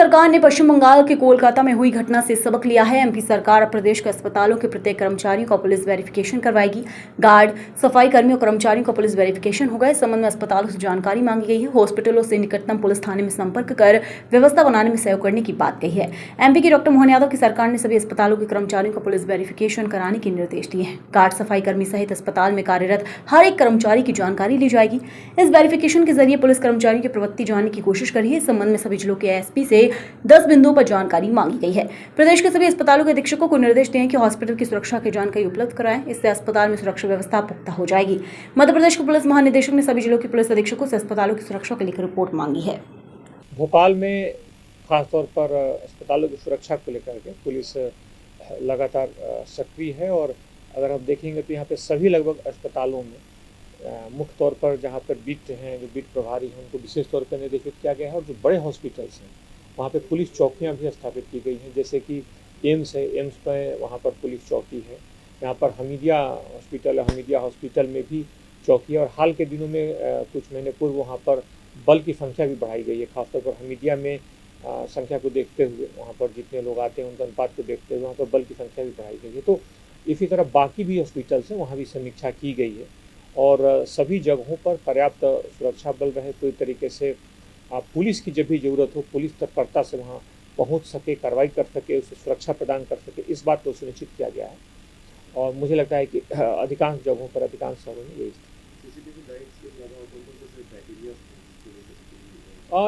सरकार ने पश्चिम बंगाल के कोलकाता में हुई घटना से सबक लिया है। एमपी सरकार अब प्रदेश के अस्पतालों के प्रत्येक कर्मचारियों का पुलिस वेरिफिकेशन करवाएगी। गार्ड, सफाई कर्मियों, कर्मचारियों का पुलिस वेरिफिकेशन होगा। इस संबंध में अस्पतालों से जानकारी मांगी गई है। हॉस्पिटलों से निकटतम पुलिस थाने में संपर्क कर व्यवस्था बनाने में सहयोग करने की बात कही है। एमपी के डॉक्टर मोहन यादव की सरकार ने सभी अस्पतालों के कर्मचारियों का पुलिस वेरिफिकेशन कराने के निर्देश दिए हैं। गार्ड, सफाई कर्मी सहित अस्पताल में कार्यरत हर एक कर्मचारी की जानकारी ली जाएगी। इस वेरिफिकेशन के जरिए पुलिस कर्मचारियों की प्रवृत्ति जानने की कोशिश कर रही है। इस संबंध में सभी जिलों के एसपी से 10 बिंदुओं पर जानकारी मांगी गई है। प्रदेश के सभी अस्पतालों के अधीक्षकों को निर्देश दिए हैं कि हॉस्पिटल की सुरक्षा की जानकारी उपलब्ध कराएं। इससे अस्पताल में सुरक्षा व्यवस्था पुख्ता हो जाएगी। मध्य प्रदेश के पुलिस महानिदेशक ने सभी जिलों के पुलिस अधीक्षकों से अस्पतालों की सुरक्षा को लेकर रिपोर्ट मांगी है। भोपाल में खासतौर पर अस्पतालों की सुरक्षा को लेकर के पुलिस लगातार सक्रिय है और अगर हम देखेंगे तो यहाँ पे सभी लगभग अस्पतालों में मुख्य तौर पर जहाँ पर बीट हैं, जो बीट प्रभारी हैं, उनको विशेष तौर पर निर्देशित किया गया है और जो बड़े हॉस्पिटल्स हैं वहाँ पे पुलिस चौकियाँ भी स्थापित की गई हैं। जैसे कि एम्स है, एम्स में वहाँ पर पुलिस चौकी है। यहाँ पर हमीदिया हॉस्पिटल है, हमीदिया हॉस्पिटल में भी चौकी है और हाल के दिनों में कुछ महीने पूर्व वहाँ पर बल की संख्या भी बढ़ाई गई है। खासतौर पर हमीदिया में संख्या को देखते हुए, वहाँ पर जितने लोग आते हैं उनके अनुपात को देखते हुए वहाँ पर बल की संख्या भी बढ़ाई गई है। तो इसी तरह बाकी भी हॉस्पिटल्स हैं, वहाँ भी समीक्षा की गई है और सभी जगहों पर पर्याप्त सुरक्षा बल रहे, पूरी तरीके से पुलिस की जब भी ज़रूरत हो पुलिस तत्परता से वहाँ पहुँच सके, कार्रवाई कर सके, उसे सुरक्षा प्रदान कर सके, इस बात को सुनिश्चित किया गया है। और मुझे लगता है कि अधिकांश जगहों पर, अधिकांश शहरों में यही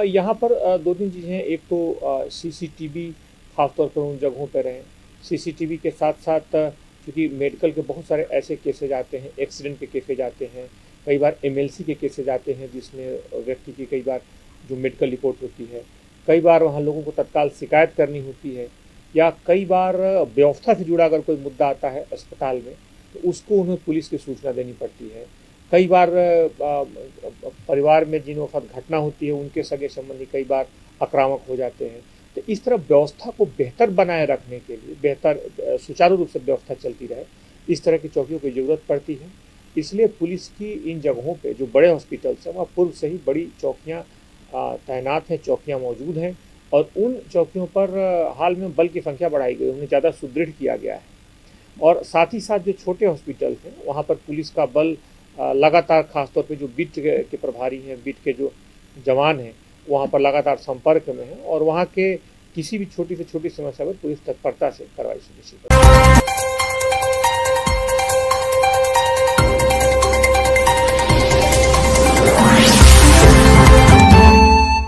यहाँ पर 2-3 चीज़ें हैं। एक तो सीसीटीवी खासतौर पर उन जगहों पर रहें। सीसीटीवी के साथ साथ क्योंकि मेडिकल के बहुत सारे ऐसे केसेज आते हैं, एक्सीडेंट के केसेज आते हैं, कई बार एमएलसी के केसेज आते हैं जिसमें व्यक्ति की कई बार जो मेडिकल रिपोर्ट होती है, कई बार वहाँ लोगों को तत्काल शिकायत करनी होती है या कई बार व्यवस्था से जुड़ा अगर कोई मुद्दा आता है अस्पताल में तो उसको उन्हें पुलिस की सूचना देनी पड़ती है। कई बार परिवार में जिनके साथ घटना होती है उनके सगे संबंधी कई बार आक्रामक हो जाते हैं। तो इस तरह व्यवस्था को बेहतर बनाए रखने के लिए, बेहतर सुचारू रूप से व्यवस्था चलती रहे, इस तरह की चौकियों की ज़रूरत पड़ती है। इसलिए पुलिस की इन जगहों पे जो बड़े हॉस्पिटल्स हैं वहाँ पूर्व से ही बड़ी चौकियाँ तैनात हैं, चौकियाँ मौजूद हैं और उन चौकियों पर हाल में बल की संख्या बढ़ाई गई, उन्हें ज़्यादा सुदृढ़ किया गया है। और साथ ही साथ जो छोटे हॉस्पिटल हैं वहाँ पर पुलिस का बल लगातार, खासतौर पे जो बीट के प्रभारी हैं, बीट के जो जवान हैं, वहाँ पर लगातार संपर्क में है और वहाँ के किसी भी छोटी से छोटी समस्या पर पुलिस तत्परता से कार्रवाई सुनिश्चित करती है।